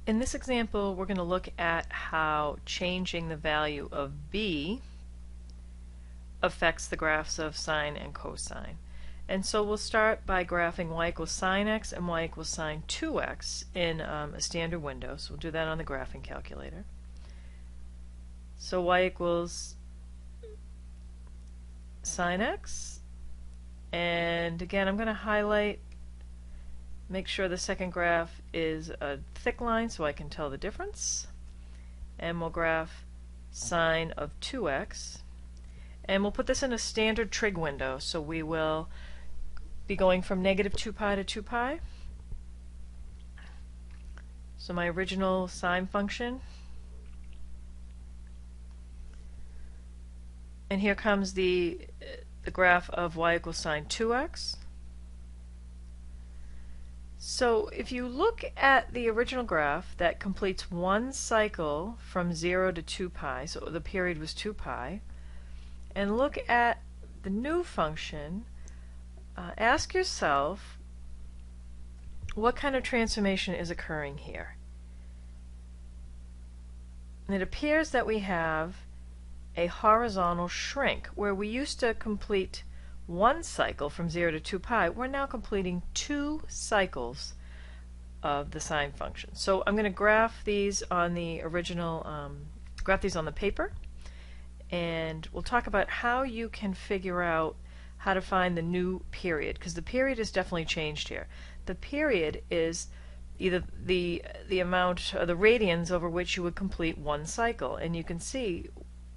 In this example, we're going to look at how changing the value of b affects the graphs of sine and cosine. And so we'll start by graphing y equals sine x and y equals sine 2x in a standard window. So we'll do that on the graphing calculator. So y equals sine x, and again I'm going to highlight, make sure the second graph is a thick line so I can tell the difference, and we'll graph sine of 2x, and we'll put this in a standard trig window, so we will be going from negative 2 pi to 2 pi. So my original sine function, and here comes the graph of y equals sine 2x. So if you look at the original graph that completes one cycle from 0 to 2 pi, so the period was 2 pi, and look at the new function, ask yourself what kind of transformation is occurring here. And it appears that we have a horizontal shrink. Where we used to complete one cycle from 0 to 2 pi, we're now completing two cycles of the sine function. So I'm going to graph these on the original, graph these on the paper, and we'll talk about how you can figure out how to find the new period, because the period has definitely changed here. The period is either the amount, or the radians over which you would complete one cycle, and you can see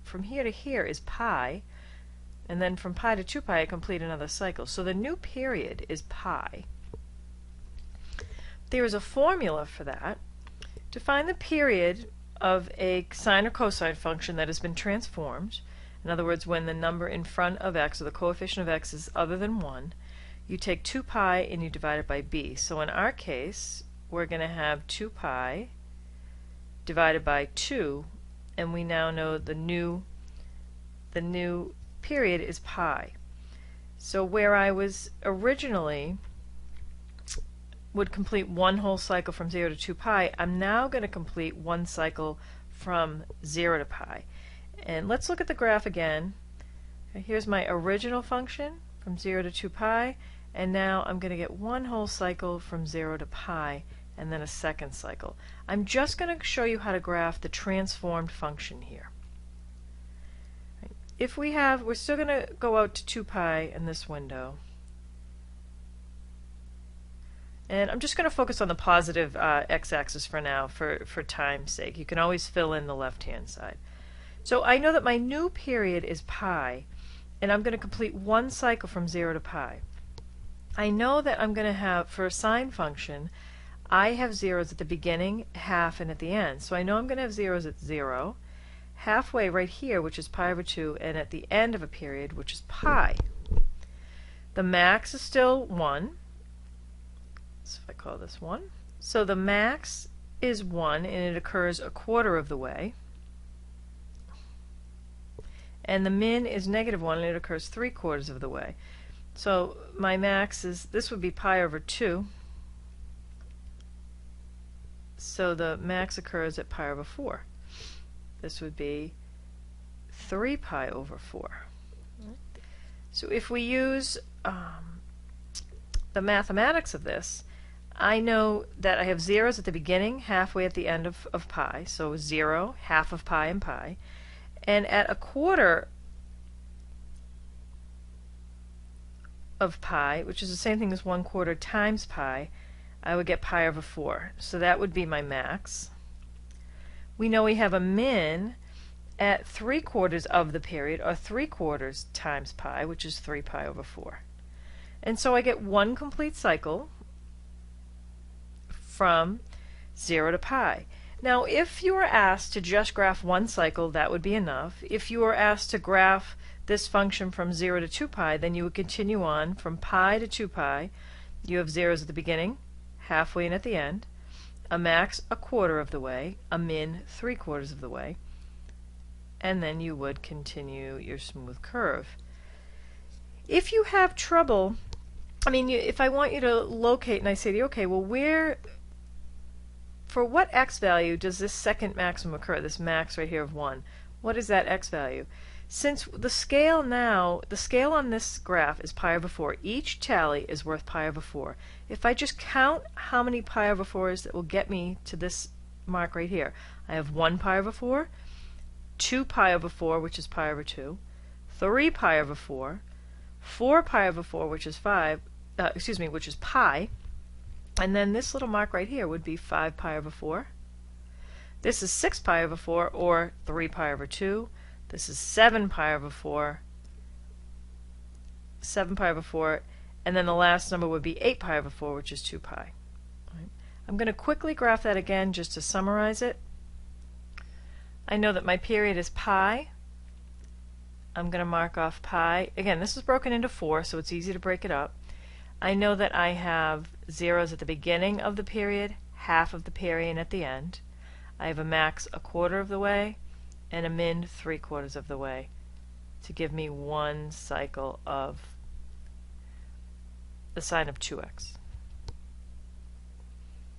from here to here is pi, and then from pi to 2 pi I complete another cycle. So the new period is pi. There is a formula for that. To find the period of a sine or cosine function that has been transformed, in other words, when the number in front of x, or the coefficient of x, is other than 1, you take 2 pi and you divide it by b. So in our case, we're going to have 2 pi divided by 2, and we now know the new period is pi. So where I was originally would complete one whole cycle from 0 to 2 pi, I'm now going to complete one cycle from 0 to pi. And let's look at the graph again. Here's my original function from 0 to 2 pi, and now I'm going to get one whole cycle from 0 to pi, and then a second cycle. I'm just going to show you how to graph the transformed function here. If we're still going to go out to 2 pi in this window. And I'm just going to focus on the positive x-axis for now, for time's sake. You can always fill in the left-hand side. So I know that my new period is pi, and I'm going to complete one cycle from 0 to pi. I know that I'm going to have, for a sine function, I have zeros at the beginning, half, and at the end. So I know I'm going to have zeros at 0, halfway right here, which is pi over 2, and at the end of a period, which is pi. The max is still 1. So if I call this 1. So the max is 1, and it occurs a quarter of the way. And the min is negative 1, and it occurs 3/4 of the way. So my max is, this would be pi over 2. So the max occurs at pi over 4. This would be 3 pi over 4. So if we use the mathematics of this, I know that I have zeros at the beginning, halfway at the end of pi, so 0, half of pi, and pi. And at a quarter of pi, which is the same thing as 1/4 times pi, I would get pi over 4. So that would be my max. We know we have a min at 3/4 of the period, or 3/4 times pi, which is 3 pi over 4. And so I get one complete cycle from 0 to pi. Now if you were asked to just graph one cycle, that would be enough. If you were asked to graph this function from 0 to 2 pi, then you would continue on from pi to 2 pi. You have zeros at the beginning, halfway, and at the end. A max a quarter of the way, a min 3/4 of the way, and then you would continue your smooth curve. If you have trouble, if I want you to locate and I say to you, okay, well, where for what x value does this second maximum occur, this max right here of 1? What is that x value? Since the scale on this graph is pi over 4, each tally is worth pi over 4. If I just count how many pi over 4s that will get me to this mark right here, I have 1 pi over 4, 2 pi over 4, which is pi over 2, 3 pi over 4, 4 pi over 4, which is which is pi, and then this little mark right here would be 5 pi over 4. This is 6 pi over 4, or 3 pi over 2. This is 7 pi over 4, 7 pi over 4, and then the last number would be 8 pi over 4, which is 2 pi. Right. I'm going to quickly graph that again just to summarize it. I know that my period is pi. I'm going to mark off pi. Again, this is broken into 4, so it's easy to break it up. I know that I have zeros at the beginning of the period, half of the period at the end. I have a max a quarter of the way, and a min 3/4 of the way to give me one cycle of the sine of 2x.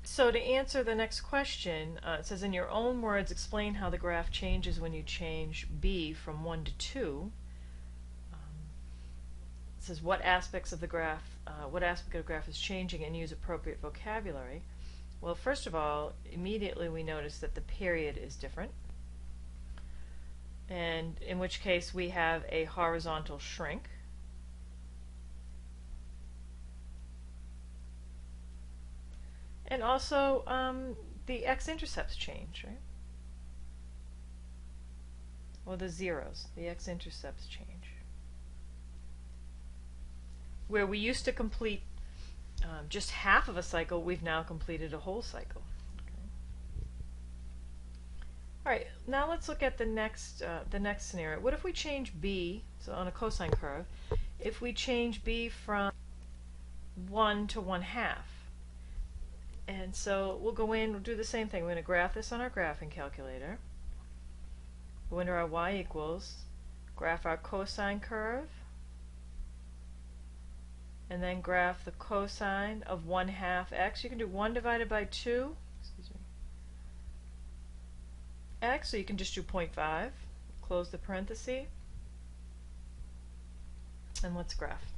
So to answer the next question, it says, in your own words, explain how the graph changes when you change b from 1 to 2. It says, what aspects of the graph, what aspect of the graph is changing, and use appropriate vocabulary. Well, first of all, immediately we notice that the period is different, and in which case we have a horizontal shrink. And also the x-intercepts change, right? Or the zeros, the x-intercepts change. Where we used to complete just half of a cycle, we've now completed a whole cycle. Alright, now let's look at the next scenario. What if we change b, so on a cosine curve, if we change b from 1 to 1/2? And so we'll go in, we'll do the same thing. We're going to graph this on our graphing calculator. Go into our y equals, graph our cosine curve, and then graph the cosine of 1/2 x. You can do 1 divided by 2, x, so you can just do 0.5, close the parenthesis, and let's graph.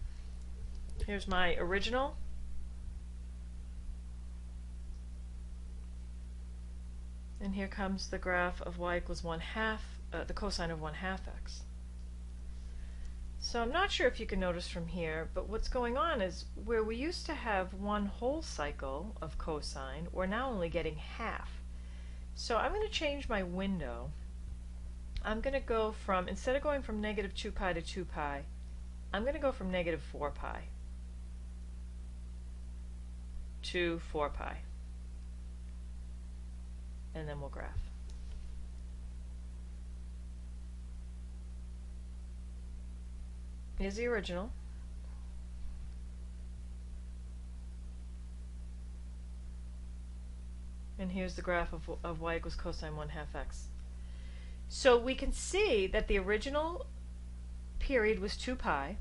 Here's my original. And here comes the graph of y equals 1/2, the cosine of 1/2 x. So I'm not sure if you can notice from here, but what's going on is where we used to have one whole cycle of cosine, we're now only getting half. So I'm going to change my window. I'm going to go from, instead of going from negative 2 pi to 2 pi, I'm going to go from negative 4 pi to 4 pi. And then we'll graph. Here's the original. And here's the graph of y equals cosine 1/2 x. So we can see that the original period was 2 pi.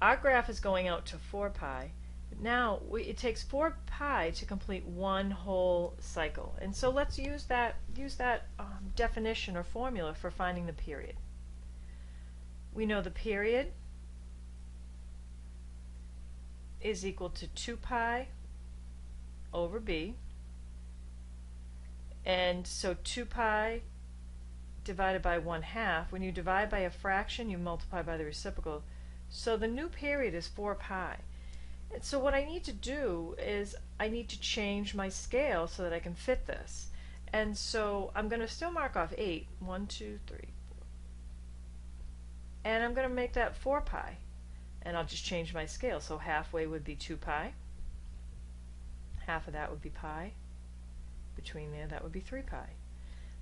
Our graph is going out to 4 pi. Now it takes 4 pi to complete one whole cycle, and so let's use that definition or formula for finding the period. We know the period is equal to 2 pi over b, and so 2 pi divided by 1/2. When you divide by a fraction, you multiply by the reciprocal, so the new period is 4 pi. And so what I need to do is I need to change my scale so that I can fit this. And so I'm going to still mark off 8. 1, 2, 3, 4. And I'm going to make that 4 pi. And I'll just change my scale. So halfway would be 2 pi. Half of that would be pi. Between there, that would be 3 pi.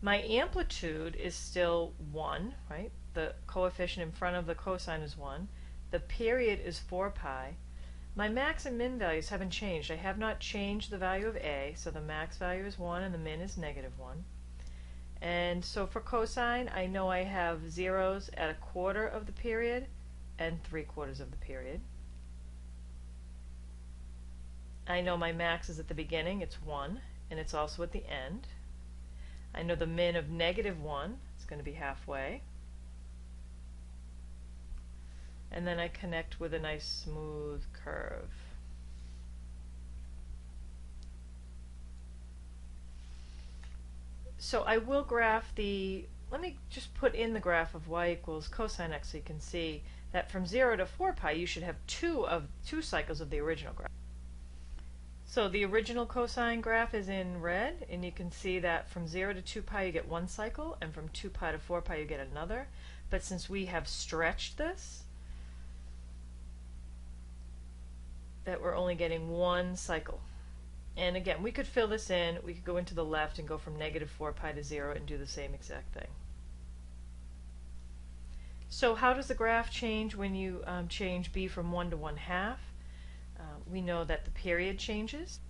My amplitude is still 1, right? The coefficient in front of the cosine is 1. The period is 4 pi. My max and min values haven't changed. I have not changed the value of a, so the max value is 1 and the min is negative 1. And so for cosine, I know I have zeros at a quarter of the period and 3/4 of the period. I know my max is at the beginning, it's 1, and it's also at the end. I know the min of -1 is going to be halfway. And then I connect with a nice smooth curve. So I will graph let me just put in the graph of y equals cosine x so you can see that from 0 to 4 pi you should have two cycles of the original graph. So the original cosine graph is in red, and you can see that from 0 to 2 pi you get one cycle, and from 2 pi to 4 pi you get another. But since we have stretched this, that we're only getting one cycle. And again, we could fill this in, we could go into the left and go from -4 pi to 0 and do the same exact thing. So how does the graph change when you change b from 1 to 1/2? We know that the period changes,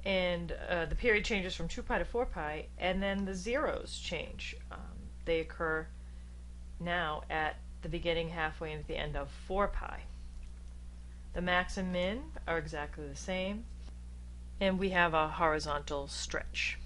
and the period changes from 2 pi to 4 pi, and then the zeros change. They occur now at the beginning, halfway, and at the end of 4 pi. The max and min are exactly the same, and we have a horizontal stretch.